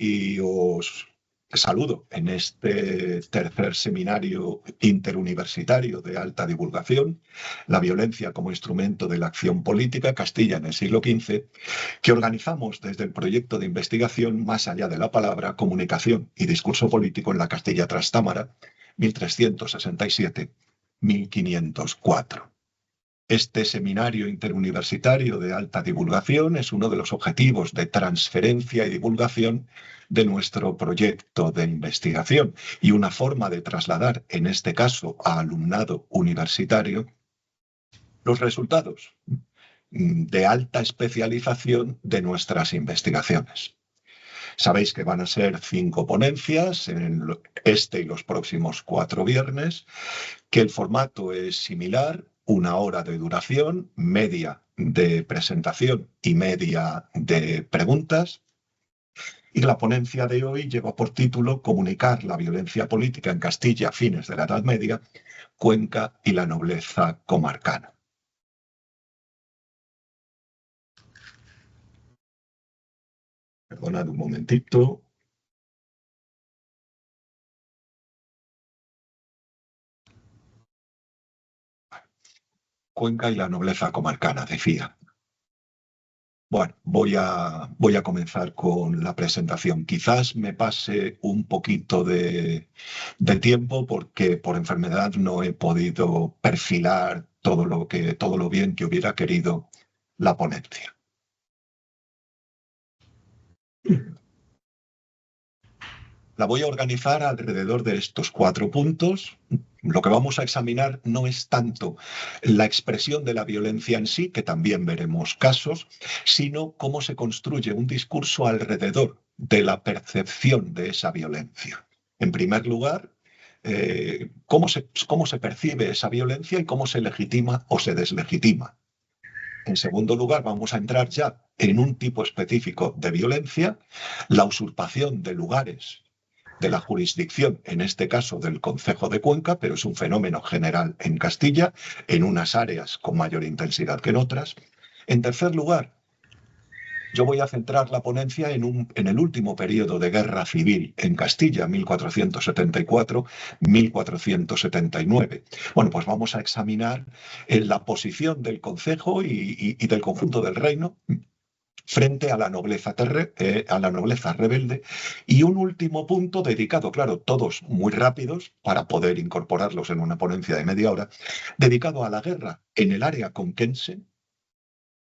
y os saludo en este tercer seminario interuniversitario de alta divulgación, La violencia como instrumento de la acción política, Castilla en el siglo XV, que organizamos desde el proyecto de investigación Más allá de la palabra, comunicación y discurso político en la Castilla Trastámara, 1367-1504. Este seminario interuniversitario de alta divulgación es uno de los objetivos de transferencia y divulgación de nuestro proyecto de investigación y una forma de trasladar, en este caso a alumnado universitario, los resultados de alta especialización de nuestras investigaciones. Sabéis que van a ser 5 ponencias en este y los próximos 4 viernes, que el formato es similar, 1 hora de duración, media de presentación y media de preguntas. Y la ponencia de hoy lleva por título Comunicar la violencia política en Castilla a fines de la Edad Media, Cuenca y la nobleza comarcana. Perdonad un momentito. Cuenca y la nobleza comarcana, decía. Bueno, voy a comenzar con la presentación. Quizás me pase un poquito de tiempo porque por enfermedad no he podido perfilar todo lo bien que hubiera querido la ponencia. La voy a organizar alrededor de estos 4 puntos. Lo que vamos a examinar no es tanto la expresión de la violencia en sí, que también veremos casos, sino cómo se construye un discurso alrededor de la percepción de esa violencia. En primer lugar, cómo se percibe esa violencia y cómo se legitima o se deslegitima. En segundo lugar, vamos a entrar ya en un tipo específico de violencia, la usurpación de lugares de la jurisdicción, en este caso del Concejo de Cuenca, pero es un fenómeno general en Castilla, en unas áreas con mayor intensidad que en otras. En tercer lugar, yo voy a centrar la ponencia en el último periodo de guerra civil en Castilla, 1474-1479. Bueno, pues vamos a examinar la posición del concejo y del conjunto del reino frente a la nobleza rebelde, y un último punto dedicado, claro, todos muy rápidos para poder incorporarlos en una ponencia de media hora, dedicado a la guerra en el área conquense,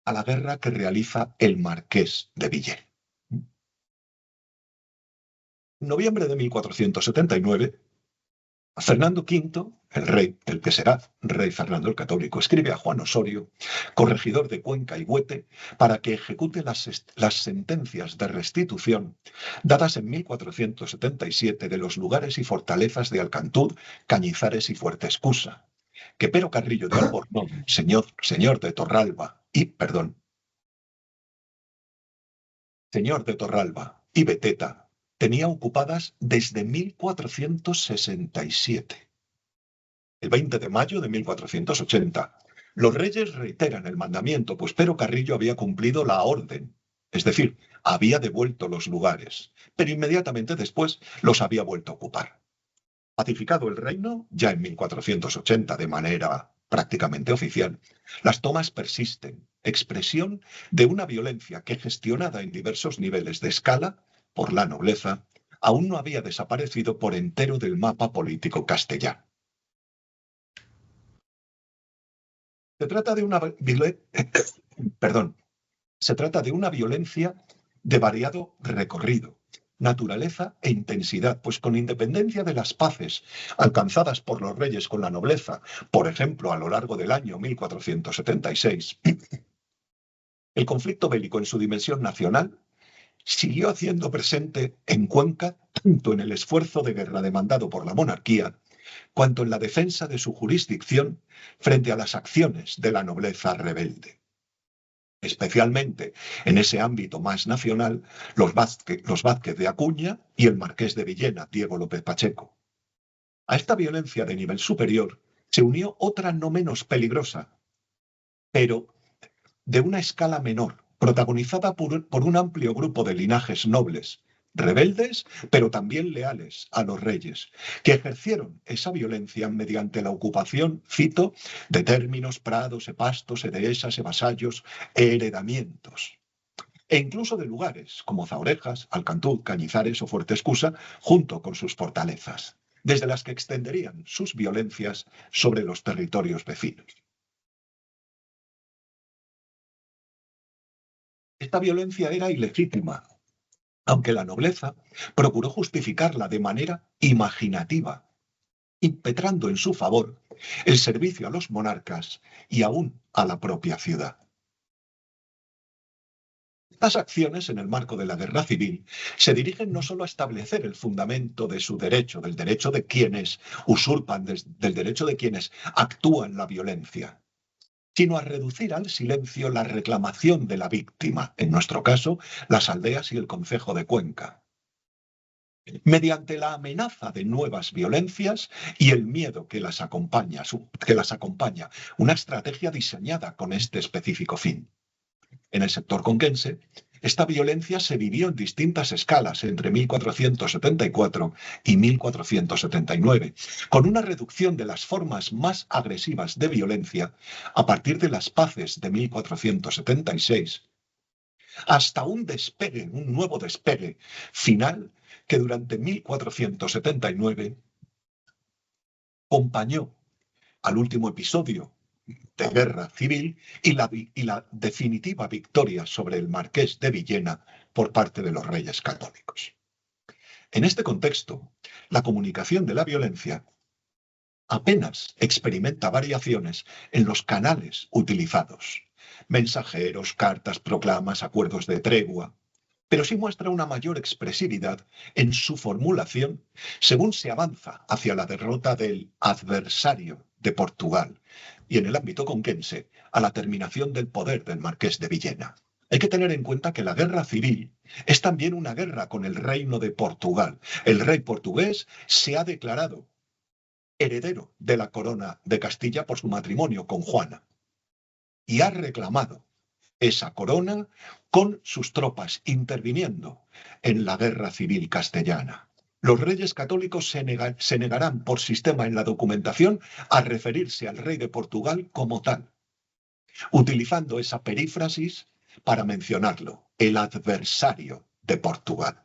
a la guerra que realiza el marqués de Villena. En noviembre de 1479, Fernando V, el rey, el que será rey Fernando el Católico, escribe a Juan Osorio, corregidor de Cuenca y Huete, para que ejecute las sentencias de restitución dadas en 1477 de los lugares y fortalezas de Alcantud, Cañizares y Fuerteescusa, que Pero Carrillo de Albornoz, señor de Torralba y Beteta, tenía ocupadas desde 1467. El 20 de mayo de 1480, los reyes reiteran el mandamiento, pues Pero Carrillo había cumplido la orden, es decir, había devuelto los lugares, pero inmediatamente después los había vuelto a ocupar. Pacificado el reino, ya en 1480 de manera prácticamente oficial, las tomas persisten, expresión de una violencia que, gestionada en diversos niveles de escala por la nobleza, aún no había desaparecido por entero del mapa político castellano. Se trata de una violencia de variado recorrido, naturaleza e intensidad, pues con independencia de las paces alcanzadas por los reyes con la nobleza, por ejemplo, a lo largo del año 1476, el conflicto bélico en su dimensión nacional siguió haciendo presente en Cuenca tanto en el esfuerzo de guerra demandado por la monarquía, cuanto en la defensa de su jurisdicción frente a las acciones de la nobleza rebelde. Especialmente en ese ámbito más nacional, los Vázquez de Acuña y el marqués de Villena, Diego López Pacheco. A esta violencia de nivel superior se unió otra no menos peligrosa, pero de una escala menor, protagonizada por un amplio grupo de linajes nobles, rebeldes, pero también leales a los reyes, que ejercieron esa violencia mediante la ocupación, cito, de términos, prados, pastos, dehesas, vasallos, heredamientos, e incluso de lugares como Zaorejas, Alcantú, Cañizares o Fuerte Escusa, junto con sus fortalezas, desde las que extenderían sus violencias sobre los territorios vecinos. Esta violencia era ilegítima, aunque la nobleza procuró justificarla de manera imaginativa, impetrando en su favor el servicio a los monarcas y aún a la propia ciudad. Estas acciones, en el marco de la guerra civil, se dirigen no solo a establecer el fundamento de su derecho, del derecho de quienes usurpan, del derecho de quienes actúan la violencia, sino a reducir al silencio la reclamación de la víctima, en nuestro caso, las aldeas y el concejo de Cuenca, mediante la amenaza de nuevas violencias y el miedo que las acompaña, una estrategia diseñada con este específico fin. En el sector conquense, esta violencia se vivió en distintas escalas entre 1474 y 1479, con una reducción de las formas más agresivas de violencia a partir de las paces de 1476, hasta un despegue, un nuevo despegue final que durante 1479 acompañó al último episodio de guerra civil y la definitiva victoria sobre el marqués de Villena por parte de los reyes católicos. En este contexto, la comunicación de la violencia apenas experimenta variaciones en los canales utilizados: mensajeros, cartas, proclamas, acuerdos de tregua, pero sí muestra una mayor expresividad en su formulación según se avanza hacia la derrota del adversario de Portugal y, en el ámbito conquense, a la terminación del poder del marqués de Villena. Hay que tener en cuenta que la guerra civil es también una guerra con el reino de Portugal. El rey portugués se ha declarado heredero de la corona de Castilla por su matrimonio con Juana y ha reclamado esa corona con sus tropas interviniendo en la guerra civil castellana. Los reyes católicos se negarán por sistema en la documentación a referirse al rey de Portugal como tal, utilizando esa perífrasis para mencionarlo: el adversario de Portugal.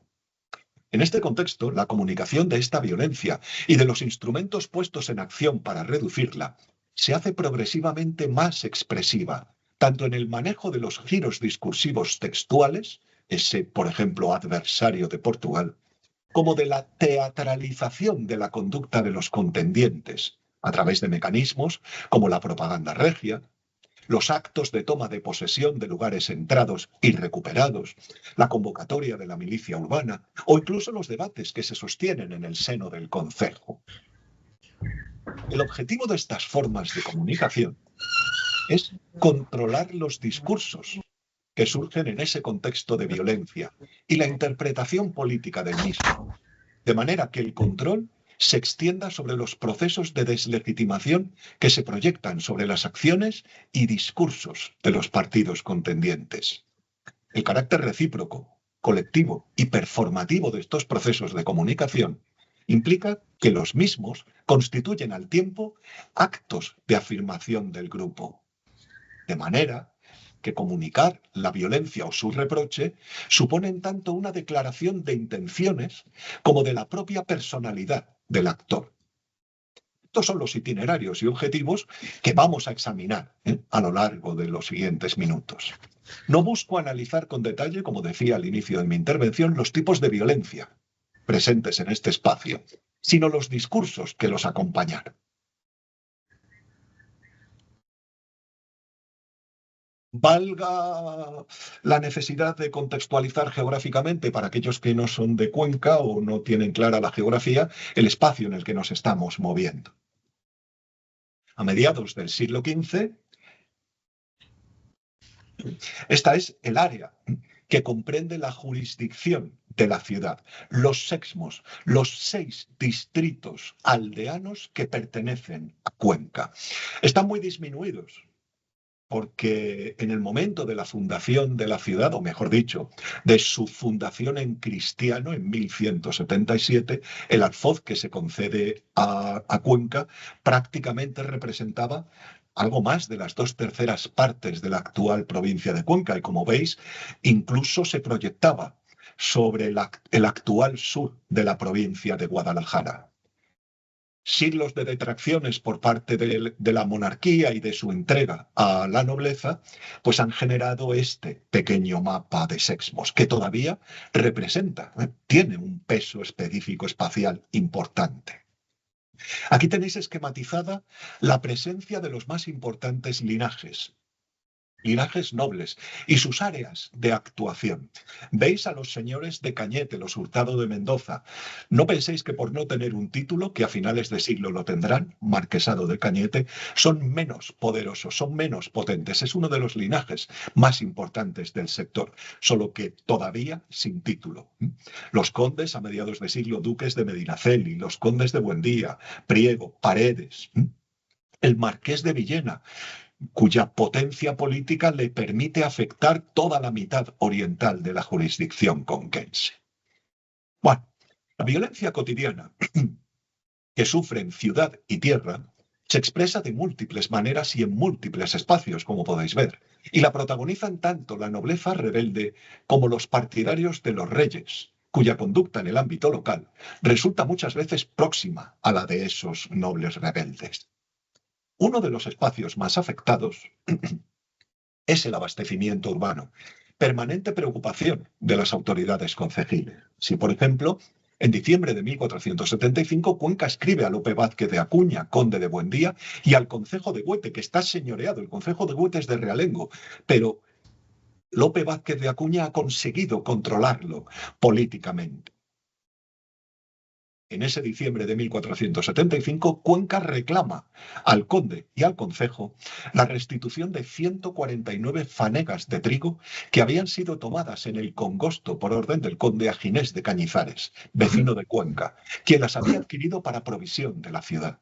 En este contexto, la comunicación de esta violencia y de los instrumentos puestos en acción para reducirla se hace progresivamente más expresiva, tanto en el manejo de los giros discursivos textuales, ese, por ejemplo, adversario de Portugal, como de la teatralización de la conducta de los contendientes, a través de mecanismos como la propaganda regia, los actos de toma de posesión de lugares entrados y recuperados, la convocatoria de la milicia urbana o incluso los debates que se sostienen en el seno del concejo. El objetivo de estas formas de comunicación es controlar los discursos que surgen en ese contexto de violencia y la interpretación política del mismo, de manera que el control se extienda sobre los procesos de deslegitimación que se proyectan sobre las acciones y discursos de los partidos contendientes. El carácter recíproco, colectivo y performativo de estos procesos de comunicación implica que los mismos constituyen al tiempo actos de afirmación del grupo, de manera que comunicar la violencia o su reproche suponen tanto una declaración de intenciones como de la propia personalidad del actor. Estos son los itinerarios y objetivos que vamos a examinar a lo largo de los siguientes minutos. No busco analizar con detalle, como decía al inicio de mi intervención, los tipos de violencia presentes en este espacio, sino los discursos que los acompañan. Valga la necesidad de contextualizar geográficamente para aquellos que no son de Cuenca o no tienen clara la geografía, el espacio en el que nos estamos moviendo. A mediados del siglo XV, esta es el área que comprende la jurisdicción de la ciudad, los sexmos, los 6 distritos aldeanos que pertenecen a Cuenca. Están muy disminuidos porque en el momento de la fundación de la ciudad, o mejor dicho, de su fundación en cristiano en 1177, el alfoz que se concede a Cuenca prácticamente representaba algo más de las 2/3 de la actual provincia de Cuenca, y como veis, incluso se proyectaba sobre el actual sur de la provincia de Guadalajara. Siglos de detracciones por parte de la monarquía y de su entrega a la nobleza, pues han generado este pequeño mapa de Sexmos, que todavía representa, tiene un peso específico espacial importante. Aquí tenéis esquematizada la presencia de los más importantes linajes nobles y sus áreas de actuación. Veis a los señores de Cañete, los Hurtado de Mendoza. No penséis que por no tener un título, que a finales de siglo lo tendrán, marquesado de Cañete, son menos poderosos, son menos potentes. Es uno de los linajes más importantes del sector, solo que todavía sin título. Los condes, a mediados de siglo, duques de Medinaceli, los condes de Buendía, Priego, Paredes, el marqués de Villena, cuya potencia política le permite afectar toda la mitad oriental de la jurisdicción conquense. Bueno, la violencia cotidiana que sufren ciudad y tierra se expresa de múltiples maneras y en múltiples espacios, como podéis ver, y la protagonizan tanto la nobleza rebelde como los partidarios de los reyes, cuya conducta en el ámbito local resulta muchas veces próxima a la de esos nobles rebeldes. Uno de los espacios más afectados es el abastecimiento urbano, permanente preocupación de las autoridades concejiles. Si, por ejemplo, en diciembre de 1475, Cuenca escribe a Lope Vázquez de Acuña, conde de Buendía, y al concejo de Huete, que está señoreado, el concejo de Huete es de realengo, pero Lope Vázquez de Acuña ha conseguido controlarlo políticamente. En ese diciembre de 1475, Cuenca reclama al conde y al concejo la restitución de 149 fanegas de trigo que habían sido tomadas en el Congosto por orden del conde Aginés de Cañizares, vecino de Cuenca, quien las había adquirido para provisión de la ciudad.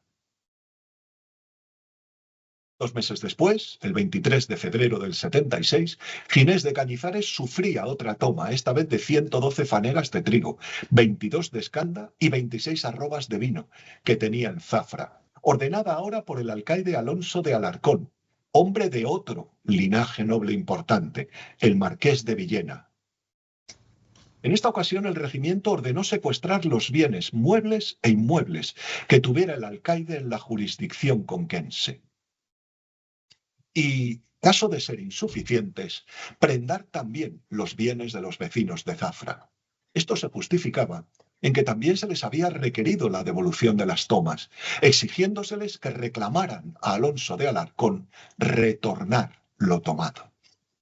2 meses después, el 23 de febrero del 76, Ginés de Cañizares sufría otra toma, esta vez de 112 fanegas de trigo, 22 de escanda y 26 arrobas de vino, que tenía en Zafra, ordenada ahora por el alcaide Alonso de Alarcón, hombre de otro linaje noble importante, el marqués de Villena. En esta ocasión, el regimiento ordenó secuestrar los bienes muebles e inmuebles que tuviera el alcaide en la jurisdicción conquense. Y, caso de ser insuficientes, prendar también los bienes de los vecinos de Zafra. Esto se justificaba en que también se les había requerido la devolución de las tomas, exigiéndoseles que reclamaran a Alonso de Alarcón retornar lo tomado.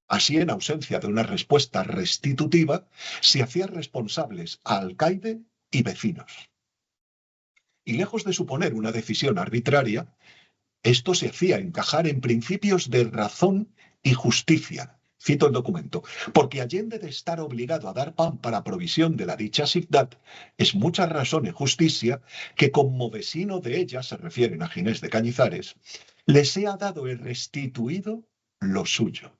Así, en ausencia de una respuesta restitutiva, se hacían responsables a alcaide y vecinos. Y lejos de suponer una decisión arbitraria, esto se hacía encajar en principios de razón y justicia. Cito el documento. Porque allende de estar obligado a dar pan para provisión de la dicha ciudad, es mucha razón y justicia que como vecino de ella, se refieren a Ginés de Cañizares, les sea dado y restituido lo suyo.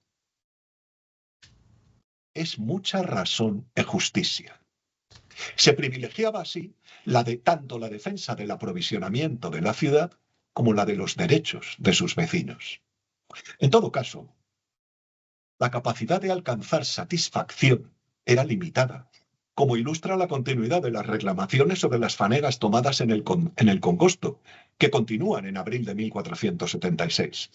Es mucha razón y justicia. Se privilegiaba así tanto la defensa del aprovisionamiento de la ciudad como la de los derechos de sus vecinos. En todo caso, la capacidad de alcanzar satisfacción era limitada, como ilustra la continuidad de las reclamaciones sobre las fanegas tomadas en el Congosto, que continúan en abril de 1476.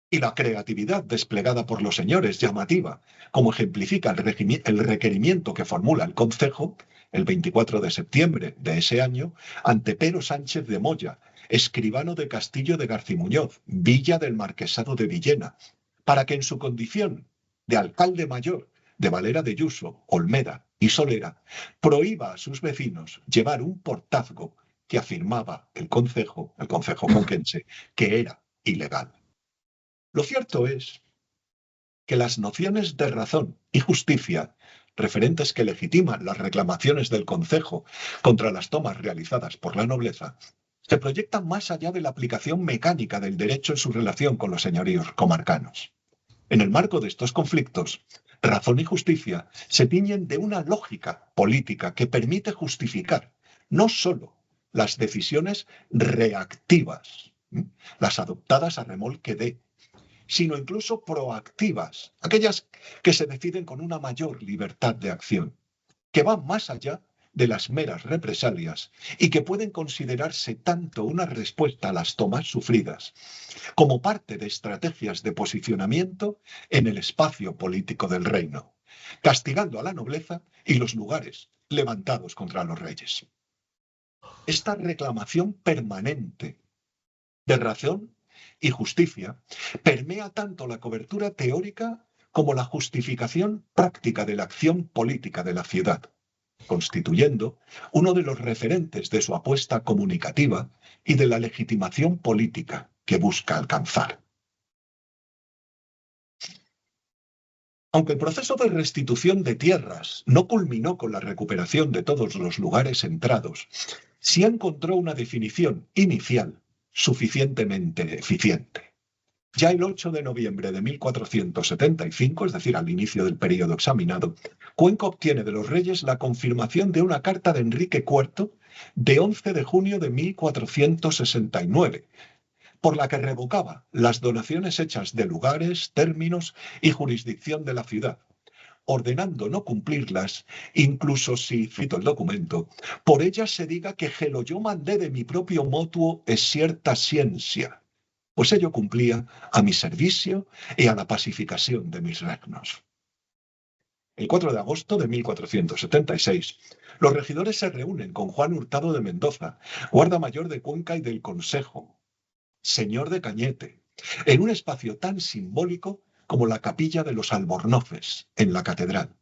Y la creatividad desplegada por los señores, llamativa, como ejemplifica el requerimiento que formula el concejo el 24 de septiembre de ese año ante Pero Sánchez de Moya, escribano de Castillo de Garcimuñoz, villa del Marquesado de Villena, para que en su condición de alcalde mayor de Valera de Yuso, Olmeda y Solera, prohíba a sus vecinos llevar un portazgo que afirmaba el concejo conquense, que era ilegal. Lo cierto es que las nociones de razón y justicia referentes que legitiman las reclamaciones del concejo contra las tomas realizadas por la nobleza se proyectan más allá de la aplicación mecánica del derecho en su relación con los señoríos comarcanos. En el marco de estos conflictos, razón y justicia se tiñen de una lógica política que permite justificar no solo las decisiones reactivas, las adoptadas a remolque de, sino incluso proactivas, aquellas que se deciden con una mayor libertad de acción, que van más allá de las meras represalias y que pueden considerarse tanto una respuesta a las tomas sufridas como parte de estrategias de posicionamiento en el espacio político del reino, castigando a la nobleza y los lugares levantados contra los reyes. Esta reclamación permanente de razón y justicia permea tanto la cobertura teórica como la justificación práctica de la acción política de la ciudad, constituyendo uno de los referentes de su apuesta comunicativa y de la legitimación política que busca alcanzar. Aunque el proceso de restitución de tierras no culminó con la recuperación de todos los lugares centrados, sí encontró una definición inicial suficientemente eficiente. Ya el 8 de noviembre de 1475, es decir, al inicio del período examinado, Cuenca obtiene de los reyes la confirmación de una carta de Enrique IV de 11 de junio de 1469, por la que revocaba las donaciones hechas de lugares, términos y jurisdicción de la ciudad, ordenando no cumplirlas, incluso si, cito el documento, por ellas se diga que lo yo mandé de mi propio motuo es cierta ciencia, pues ello cumplía a mi servicio y a la pacificación de mis reinos. El 4 de agosto de 1476, los regidores se reúnen con Juan Hurtado de Mendoza, guarda mayor de Cuenca y del Consejo, señor de Cañete, en un espacio tan simbólico como la capilla de los Albornoces, en la catedral.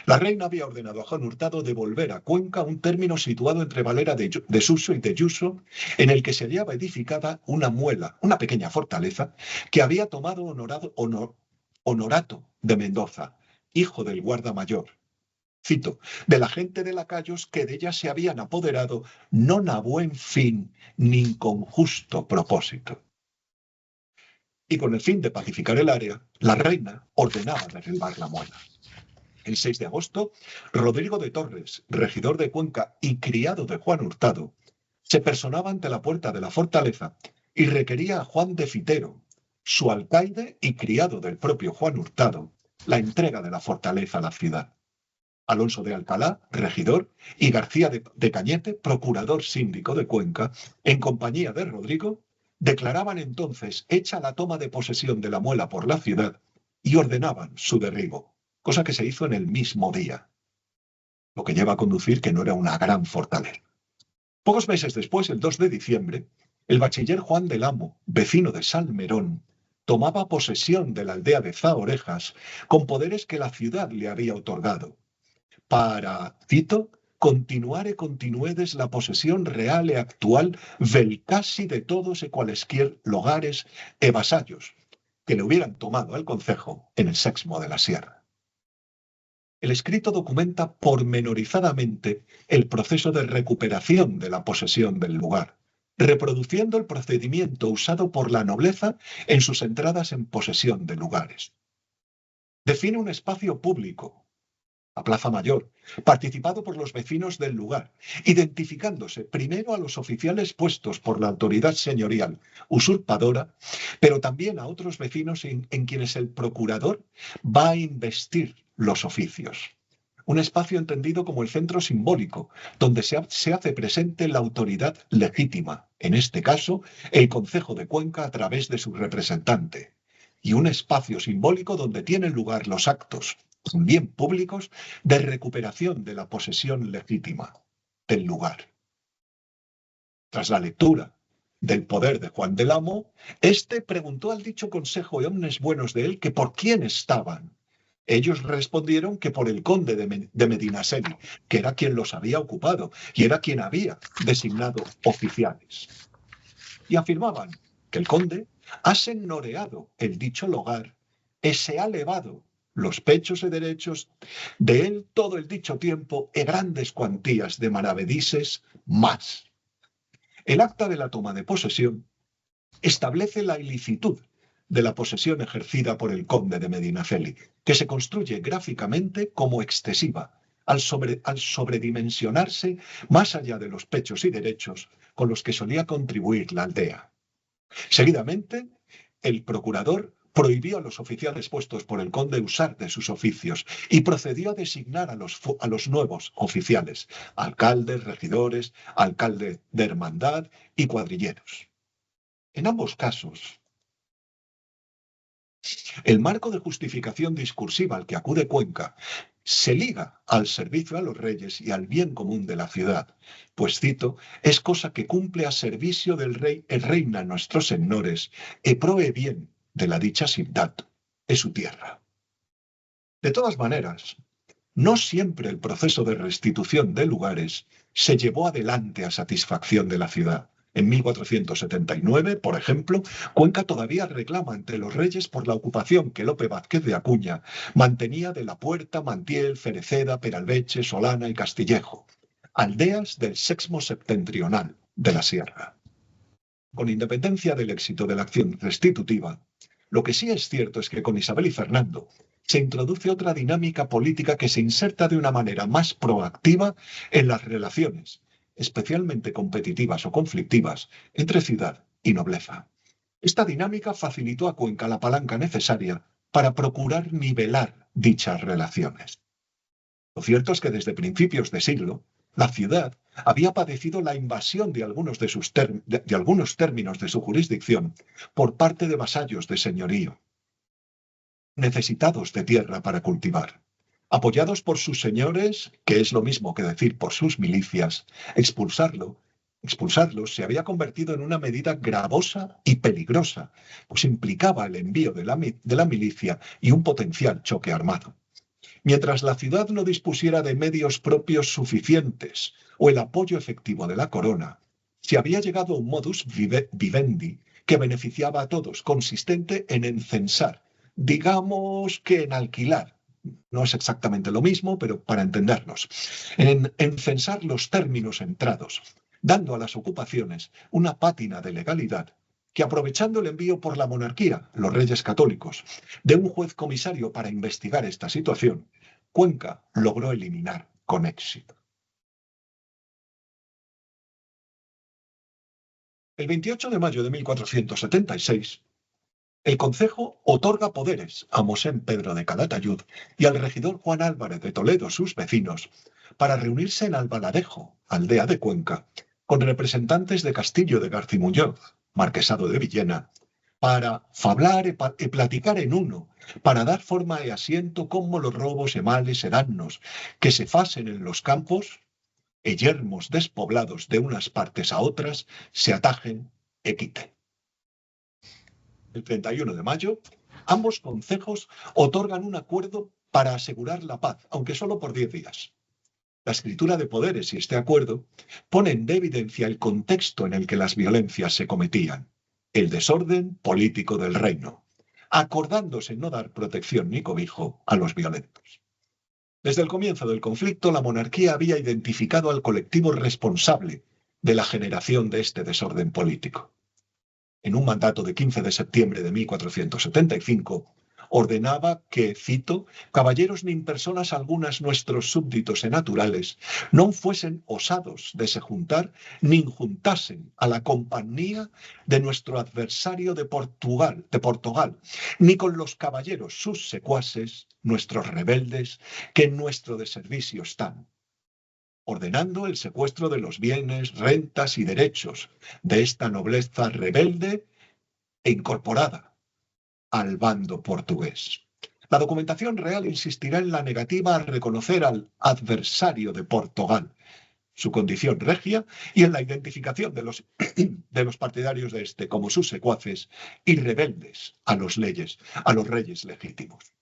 La reina había ordenado a Juan Hurtado devolver a Cuenca un término situado entre Valera de Suso y de Yuso, en el que se hallaba edificada una muela, una pequeña fortaleza, que había tomado Honorato de Mendoza, hijo del guarda mayor. Cito, de la gente de lacayos que de ella se habían apoderado, non a buen fin, ni con justo propósito. Y con el fin de pacificar el área, la reina ordenaba derribar la muela. El 6 de agosto, Rodrigo de Torres, regidor de Cuenca y criado de Juan Hurtado, se personaba ante la puerta de la fortaleza y requería a Juan de Fitero, su alcaide y criado del propio Juan Hurtado, la entrega de la fortaleza a la ciudad. Alonso de Alcalá, regidor, y García de Cañete, procurador síndico de Cuenca, en compañía de Rodrigo, declaraban entonces hecha la toma de posesión de la muela por la ciudad y ordenaban su derribo, cosa que se hizo en el mismo día, lo que lleva a conducir que no era una gran fortaleza. Pocos meses después, el 2 de diciembre, el bachiller Juan del Amo, vecino de Salmerón, tomaba posesión de la aldea de Zaorejas con poderes que la ciudad le había otorgado, para, cito, continuare continuedes la posesión real e actual vel casi de todos e cualesquier lugares e vasallos que le hubieran tomado al concejo en el sexmo de la sierra. El escrito documenta pormenorizadamente el proceso de recuperación de la posesión del lugar, reproduciendo el procedimiento usado por la nobleza en sus entradas en posesión de lugares. Define un espacio público, la Plaza Mayor, participado por los vecinos del lugar, identificándose primero a los oficiales puestos por la autoridad señorial usurpadora, pero también a otros vecinos en quienes el procurador va a investir los oficios. Un espacio entendido como el centro simbólico, donde se hace presente la autoridad legítima, en este caso, el Concejo de Cuenca a través de su representante, y un espacio simbólico donde tienen lugar los actos, también públicos, de recuperación de la posesión legítima del lugar. Tras la lectura del poder de Juan del Amo, este preguntó al dicho consejo y hombres buenos de él que por quién estaban. Ellos respondieron que por el conde de Medinaceli, que era quien los había ocupado y era quien había designado oficiales. Y afirmaban que el conde ha senoreado el dicho lugar y se ha elevado los pechos y derechos de él todo el dicho tiempo e grandes cuantías de maravedises más. El acta de la toma de posesión establece la ilicitud de la posesión ejercida por el conde de Medinaceli, que se construye gráficamente como excesiva, al sobredimensionarse más allá de los pechos y derechos con los que solía contribuir la aldea. Seguidamente, el procurador prohibió a los oficiales puestos por el conde usar de sus oficios y procedió a designar a los nuevos oficiales, alcaldes, regidores, alcalde de hermandad y cuadrilleros. En ambos casos, el marco de justificación discursiva al que acude Cuenca se liga al servicio a los reyes y al bien común de la ciudad, pues cito, es cosa que cumple a servicio del rey e reina nuestros señores, e proe bien de la dicha ciudad, es su tierra. De todas maneras, no siempre el proceso de restitución de lugares se llevó adelante a satisfacción de la ciudad. En 1479, por ejemplo, Cuenca todavía reclama ante los reyes por la ocupación que Lope Vázquez de Acuña mantenía de La Puerta, Mantiel, Cereceda, Peralveche, Solana y Castillejo, aldeas del sexmo septentrional de la sierra. Con independencia del éxito de la acción restitutiva, lo que sí es cierto es que con Isabel y Fernando se introduce otra dinámica política que se inserta de una manera más proactiva en las relaciones, especialmente competitivas o conflictivas, entre ciudad y nobleza. Esta dinámica facilitó a Cuenca la palanca necesaria para procurar nivelar dichas relaciones. Lo cierto es que desde principios de siglo, la ciudad había padecido la invasión de algunos términos de su jurisdicción por parte de vasallos de señorío, necesitados de tierra para cultivar. Apoyados por sus señores, que es lo mismo que decir por sus milicias, expulsarlos se había convertido en una medida gravosa y peligrosa, pues implicaba el envío de la milicia y un potencial choque armado. Mientras la ciudad no dispusiera de medios propios suficientes o el apoyo efectivo de la corona, se había llegado a un modus vivendi que beneficiaba a todos, consistente en encensar, digamos que en alquilar. No es exactamente lo mismo, pero para entendernos, en encensar los términos entrados, dando a las ocupaciones una pátina de legalidad que, aprovechando el envío por la monarquía, los reyes católicos, de un juez comisario para investigar esta situación, Cuenca logró eliminar con éxito. El 28 de mayo de 1476, el concejo otorga poderes a Mosén Pedro de Calatayud y al regidor Juan Álvarez de Toledo, sus vecinos, para reunirse en Albaladejo, aldea de Cuenca, con representantes de Castillo de Garcimuñoz, marquesado de Villena, para fablar e platicar en uno, para dar forma e asiento como los robos e males e danos que se facen en los campos e yermos despoblados de unas partes a otras se atajen e quiten. El 31 de mayo, ambos concejos otorgan un acuerdo para asegurar la paz, aunque solo por 10 días. La escritura de poderes y este acuerdo ponen de evidencia el contexto en el que las violencias se cometían, el desorden político del reino, acordándose no dar protección ni cobijo a los violentos. Desde el comienzo del conflicto, la monarquía había identificado al colectivo responsable de la generación de este desorden político. En un mandato de 15 de septiembre de 1475, ordenaba que, cito, caballeros nin personas algunas nuestros súbditos e naturales non fuesen osados de se juntar nin juntasen a la compañía de nuestro adversario de Portugal, ni con los caballeros sus secuaces, nuestros rebeldes, que en nuestro deservicio están, ordenando el secuestro de los bienes, rentas y derechos de esta nobleza rebelde e incorporada al bando portugués. La documentación real insistirá en la negativa a reconocer al adversario de Portugal, su condición regia, y en la identificación de los partidarios de este como sus secuaces y rebeldes a los reyes legítimos.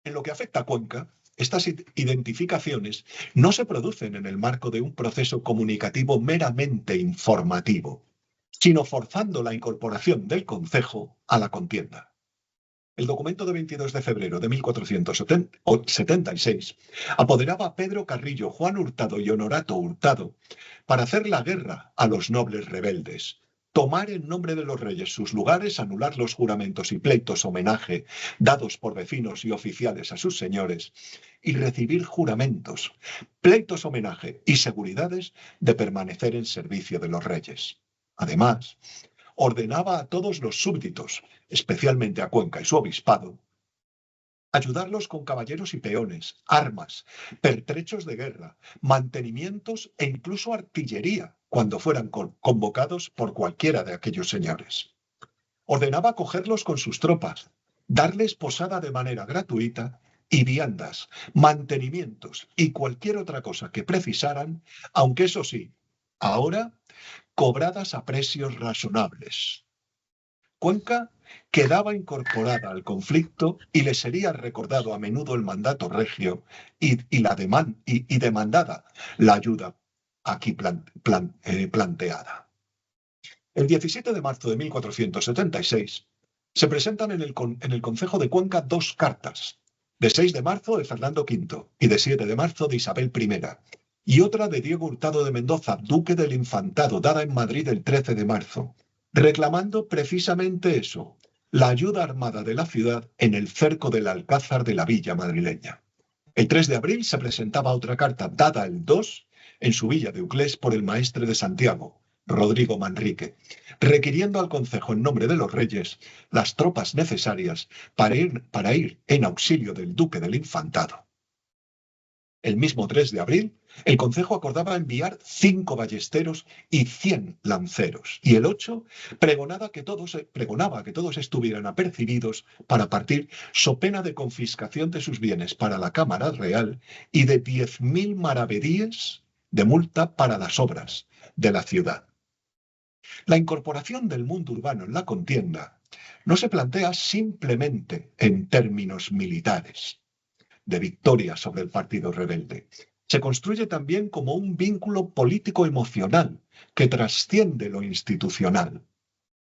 En lo que afecta a Cuenca, estas identificaciones no se producen en el marco de un proceso comunicativo meramente informativo, sino forzando la incorporación del concejo a la contienda. El documento de 22 de febrero de 1476 apoderaba a Pedro Carrillo, Juan Hurtado y Honorato Hurtado para hacer la guerra a los nobles rebeldes, tomar en nombre de los reyes sus lugares, anular los juramentos y pleitos homenaje dados por vecinos y oficiales a sus señores, y recibir juramentos, pleitos homenaje y seguridades de permanecer en servicio de los reyes. Además, ordenaba a todos los súbditos, especialmente a Cuenca y su obispado, ayudarlos con caballeros y peones, armas, pertrechos de guerra, mantenimientos e incluso artillería cuando fueran convocados por cualquiera de aquellos señores. Ordenaba acogerlos con sus tropas, darles posada de manera gratuita y viandas, mantenimientos y cualquier otra cosa que precisaran, aunque eso sí, ahora cobradas a precios razonables. Cuenca quedaba incorporada al conflicto y le sería recordado a menudo el mandato regio y demandada la ayuda aquí planteada. El 17 de marzo de 1476 se presentan en el Concejo de Cuenca dos cartas, de 6 de marzo de Fernando V y de 7 de marzo de Isabel I, y otra de Diego Hurtado de Mendoza, duque del Infantado, dada en Madrid el 13 de marzo, reclamando precisamente eso, la ayuda armada de la ciudad en el cerco del Alcázar de la villa madrileña. El 3 de abril se presentaba otra carta, dada el 2, en su villa de Uclés por el maestre de Santiago, Rodrigo Manrique, requiriendo al concejo en nombre de los reyes las tropas necesarias para ir en auxilio del duque del Infantado. El mismo 3 de abril, el concejo acordaba enviar 5 ballesteros y 100 lanceros, y el 8 pregonaba que todos estuvieran apercibidos para partir, so pena de confiscación de sus bienes para la Cámara Real y de 10.000 maravedíes de multa para las obras de la ciudad. La incorporación del mundo urbano en la contienda no se plantea simplemente en términos militares, de victoria sobre el partido rebelde. Se construye también como un vínculo político-emocional que trasciende lo institucional.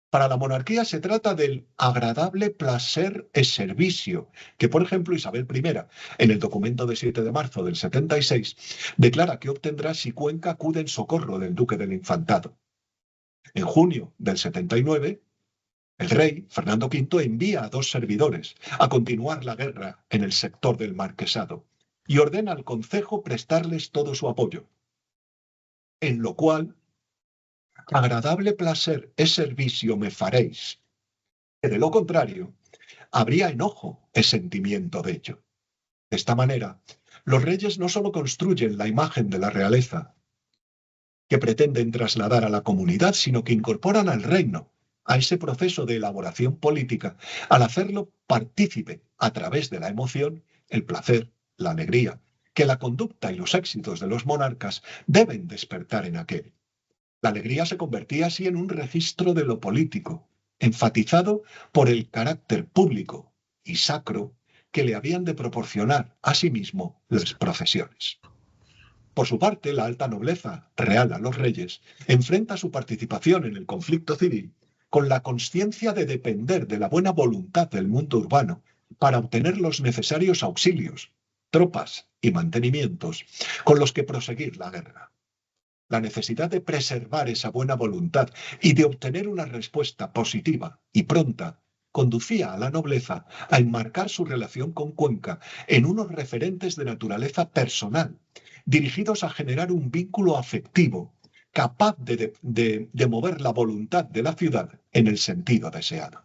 Para la monarquía se trata del agradable placer e servicio, que por ejemplo Isabel I, en el documento de 7 de marzo del 76, declara que obtendrá si Cuenca acude en socorro del duque del Infantado. En junio del 79, el rey, Fernando V, envía a 2 servidores a continuar la guerra en el sector del Marquesado y ordena al concejo prestarles todo su apoyo, en lo cual agradable placer es servicio me faréis, que de lo contrario habría enojo es sentimiento de ello. De esta manera, los reyes no solo construyen la imagen de la realeza que pretenden trasladar a la comunidad, sino que incorporan al reino a ese proceso de elaboración política, al hacerlo partícipe a través de la emoción, el placer, la alegría, que la conducta y los éxitos de los monarcas deben despertar en aquel. La alegría se convertía así en un registro de lo político, enfatizado por el carácter público y sacro que le habían de proporcionar a sí mismo las procesiones. Por su parte, la alta nobleza, real a los reyes, enfrenta su participación en el conflicto civil con la consciencia de depender de la buena voluntad del mundo urbano para obtener los necesarios auxilios, tropas y mantenimientos con los que proseguir la guerra. La necesidad de preservar esa buena voluntad y de obtener una respuesta positiva y pronta conducía a la nobleza a enmarcar su relación con Cuenca en unos referentes de naturaleza personal, dirigidos a generar un vínculo afectivo capaz de mover la voluntad de la ciudad en el sentido deseado.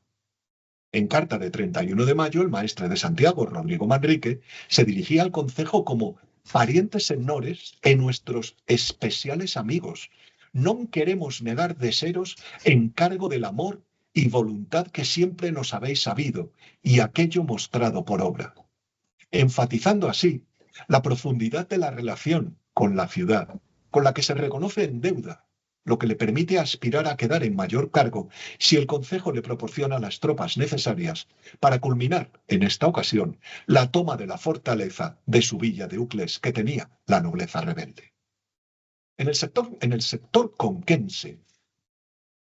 En carta de 31 de mayo, el maestre de Santiago, Rodrigo Manrique, se dirigía al concejo como parientes senores e nuestros especiales amigos. Non queremos negar de seros encargo del amor y voluntad que siempre nos habéis sabido y aquello mostrado por obra. Enfatizando así la profundidad de la relación con la ciudad, con la que se reconoce en deuda, lo que le permite aspirar a quedar en mayor cargo si el concejo le proporciona las tropas necesarias para culminar, en esta ocasión, la toma de la fortaleza de su villa de Uclés que tenía la nobleza rebelde. En el sector conquense,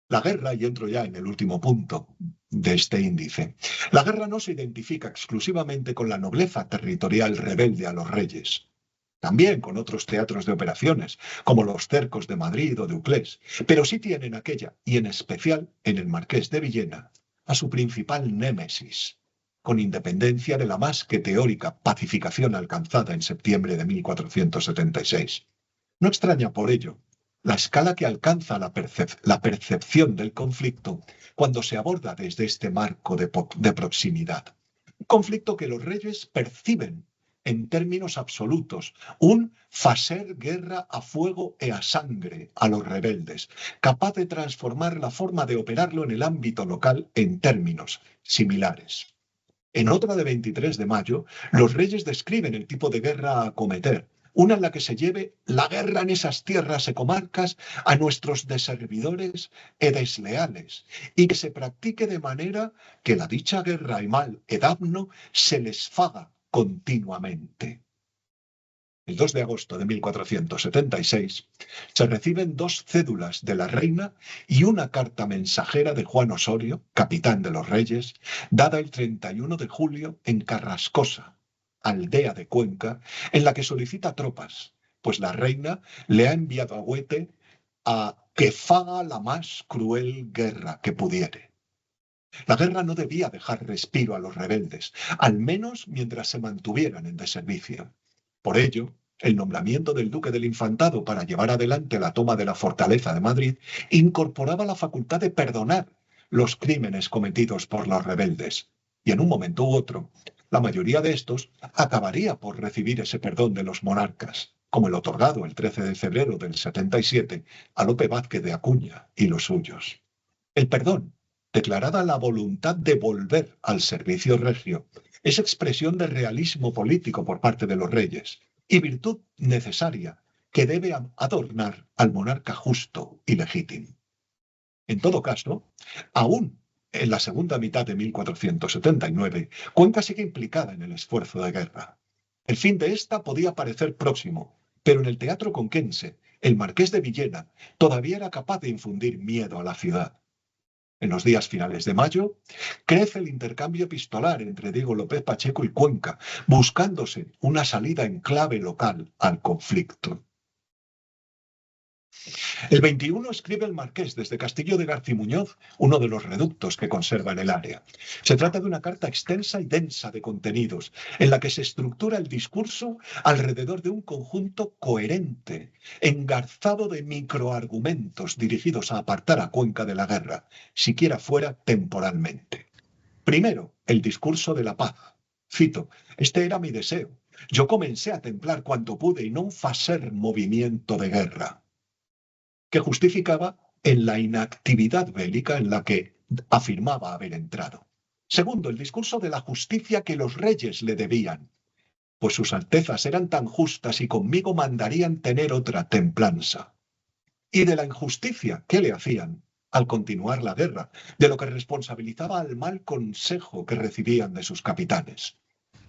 La guerra, y entro ya en el último punto de este índice, la guerra no se identifica exclusivamente con la nobleza territorial rebelde a los reyes, también con otros teatros de operaciones, como los cercos de Madrid o de Uclés, pero sí tienen aquella, y en especial en el Marqués de Villena, a su principal némesis, con independencia de la más que teórica pacificación alcanzada en septiembre de 1476. No extraña por ello la escala que alcanza la percepción del conflicto cuando se aborda desde este marco de proximidad. Un conflicto que los reyes perciben en términos absolutos, un facer guerra a fuego e a sangre a los rebeldes, capaz de transformar la forma de operarlo en el ámbito local en términos similares. En otra de 23 de mayo, los reyes describen el tipo de guerra a acometer, una en la que se lleve la guerra en esas tierras e comarcas a nuestros deservidores e desleales, y que se practique de manera que la dicha guerra y mal edabno se les faga continuamente. El 2 de agosto de 1476 se reciben 2 cédulas de la reina y una carta mensajera de Juan Osorio, capitán de los Reyes, dada el 31 de julio en Carrascosa, aldea de Cuenca, en la que solicita tropas, pues la reina le ha enviado a Huete a que faga la más cruel guerra que pudiere. La guerra no debía dejar respiro a los rebeldes, al menos mientras se mantuvieran en deservicio. Por ello, el nombramiento del duque del Infantado para llevar adelante la toma de la fortaleza de Madrid incorporaba la facultad de perdonar los crímenes cometidos por los rebeldes. Y en un momento u otro, la mayoría de estos acabaría por recibir ese perdón de los monarcas, como el otorgado el 13 de febrero del 77 a Lope Vázquez de Acuña y los suyos. El perdón, declarada la voluntad de volver al servicio regio, es expresión de realismo político por parte de los reyes y virtud necesaria que debe adornar al monarca justo y legítimo. En todo caso, aún en la segunda mitad de 1479, Cuenca sigue implicada en el esfuerzo de guerra. El fin de esta podía parecer próximo, pero en el teatro conquense, el marqués de Villena todavía era capaz de infundir miedo a la ciudad. En los días finales de mayo, crece el intercambio epistolar entre Diego López Pacheco y Cuenca, buscándose una salida en clave local al conflicto. El 21 escribe el marqués desde Castillo de Garcimuñoz, uno de los reductos que conserva en el área. Se trata de una carta extensa y densa de contenidos, en la que se estructura el discurso alrededor de un conjunto coherente, engarzado de microargumentos dirigidos a apartar a Cuenca de la guerra, siquiera fuera temporalmente. Primero, el discurso de la paz. Cito, este era mi deseo. Yo comencé a templar cuanto pude y non facer movimiento de guerra, que justificaba en la inactividad bélica en la que afirmaba haber entrado. Segundo, el discurso de la justicia que los reyes le debían, pues sus altezas eran tan justas y conmigo mandarían tener otra templanza. Y de la injusticia que le hacían al continuar la guerra, de lo que responsabilizaba al mal consejo que recibían de sus capitanes.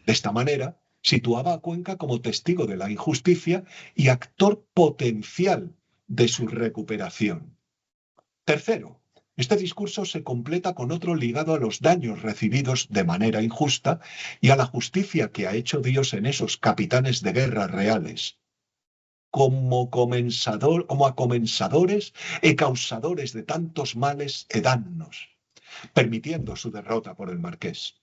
De esta manera, situaba a Cuenca como testigo de la injusticia y actor potencial de su recuperación. Tercero, este discurso se completa con otro ligado a los daños recibidos de manera injusta y a la justicia que ha hecho Dios en esos capitanes de guerra reales, como a comensadores e causadores de tantos males e danos, permitiendo su derrota por el marqués.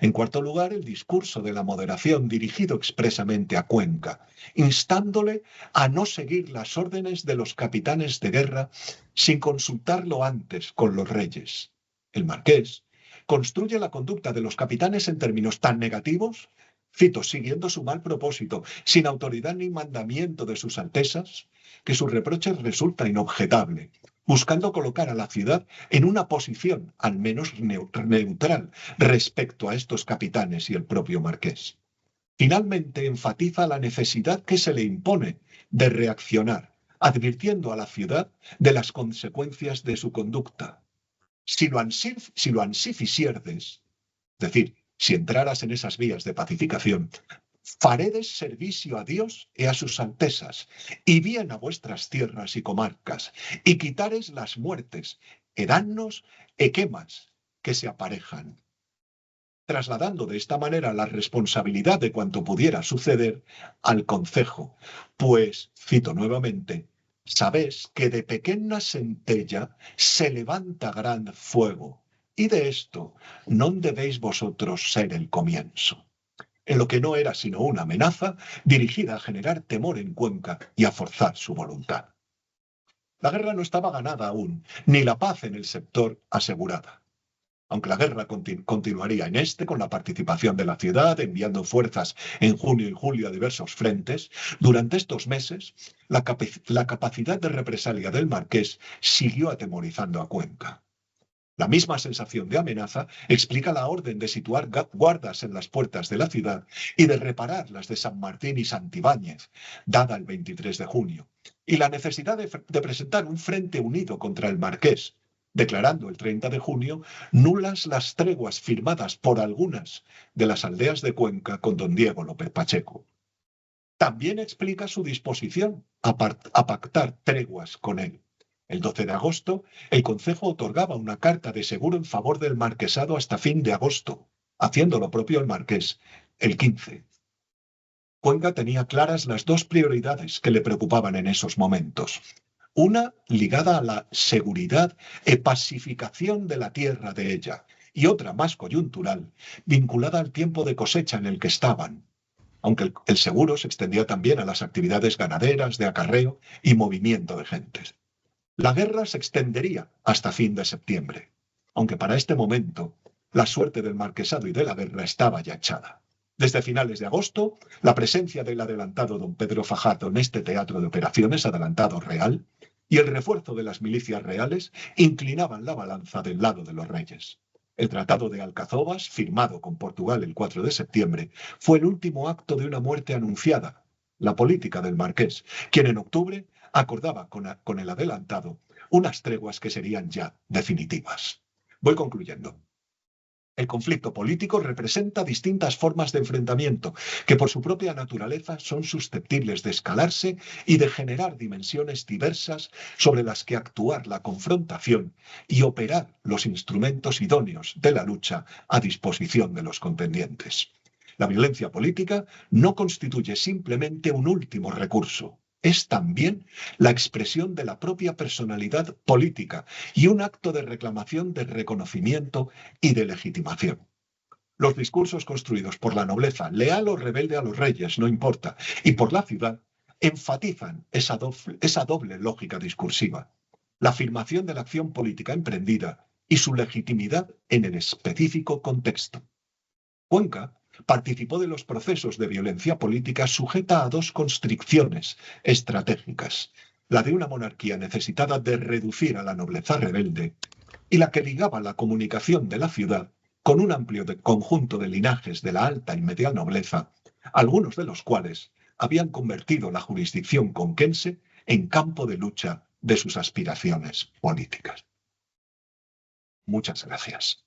En cuarto lugar, el discurso de la moderación dirigido expresamente a Cuenca, instándole a no seguir las órdenes de los capitanes de guerra sin consultarlo antes con los reyes. El marqués construye la conducta de los capitanes en términos tan negativos, cito, siguiendo su mal propósito, sin autoridad ni mandamiento de sus altezas, que su reproche resulta inobjetable, buscando colocar a la ciudad en una posición al menos neutral respecto a estos capitanes y el propio marqués. Finalmente, enfatiza la necesidad que se le impone de reaccionar, advirtiendo a la ciudad de las consecuencias de su conducta. Si lo ansí ficierdes, es decir, si entraras en esas vías de pacificación, faredes servicio a Dios y a sus altezas, y bien a vuestras tierras y comarcas, y quitares las muertes, e dannos e quemas que se aparejan, trasladando de esta manera la responsabilidad de cuanto pudiera suceder al concejo, pues, cito nuevamente, sabéis que de pequeña centella se levanta gran fuego, y de esto no debéis vosotros ser el comienzo. En lo que no era sino una amenaza dirigida a generar temor en Cuenca y a forzar su voluntad. La guerra no estaba ganada aún, ni la paz en el sector asegurada. Aunque la guerra continuaría en con la participación de la ciudad, enviando fuerzas en junio y julio a diversos frentes, durante estos meses la capacidad de represalia del marqués siguió atemorizando a Cuenca. La misma sensación de amenaza explica la orden de situar guardas en las puertas de la ciudad y de reparar las de San Martín y Santibáñez, dada el 23 de junio, y la necesidad de presentar un frente unido contra el marqués, declarando el 30 de junio nulas las treguas firmadas por algunas de las aldeas de Cuenca con don Diego López Pacheco. También explica su disposición a pactar treguas con él. El 12 de agosto, el concejo otorgaba una carta de seguro en favor del marquesado hasta fin de agosto, haciendo lo propio el marqués, el 15. Cuenca tenía claras las dos prioridades que le preocupaban en esos momentos. Una ligada a la seguridad e pacificación de la tierra de ella, y otra más coyuntural, vinculada al tiempo de cosecha en el que estaban, aunque el seguro se extendía también a las actividades ganaderas, de acarreo y movimiento de gentes. La guerra se extendería hasta fin de septiembre, aunque para este momento la suerte del marquesado y de la guerra estaba ya echada. Desde finales de agosto, la presencia del adelantado don Pedro Fajardo en este teatro de operaciones adelantado real y el refuerzo de las milicias reales inclinaban la balanza del lado de los reyes. El Tratado de Alcazovas, firmado con Portugal el 4 de septiembre, fue el último acto de una muerte anunciada, la política del marqués, quien en octubre acordaba con el adelantado unas treguas que serían ya definitivas. Voy concluyendo. El conflicto político representa distintas formas de enfrentamiento que por su propia naturaleza son susceptibles de escalarse y de generar dimensiones diversas sobre las que actuar la confrontación y operar los instrumentos idóneos de la lucha a disposición de los contendientes. La violencia política no constituye simplemente un último recurso. Es también la expresión de la propia personalidad política y un acto de reclamación de reconocimiento y de legitimación. Los discursos construidos por la nobleza, leal o rebelde a los reyes, no importa, y por la ciudad, enfatizan esa doble lógica discursiva, la afirmación de la acción política emprendida y su legitimidad en el específico contexto. Cuenca participó de los procesos de violencia política sujeta a dos constricciones estratégicas, la de una monarquía necesitada de reducir a la nobleza rebelde y la que ligaba la comunicación de la ciudad con un amplio conjunto de linajes de la alta y media nobleza, algunos de los cuales habían convertido la jurisdicción conquense en campo de lucha de sus aspiraciones políticas. Muchas gracias.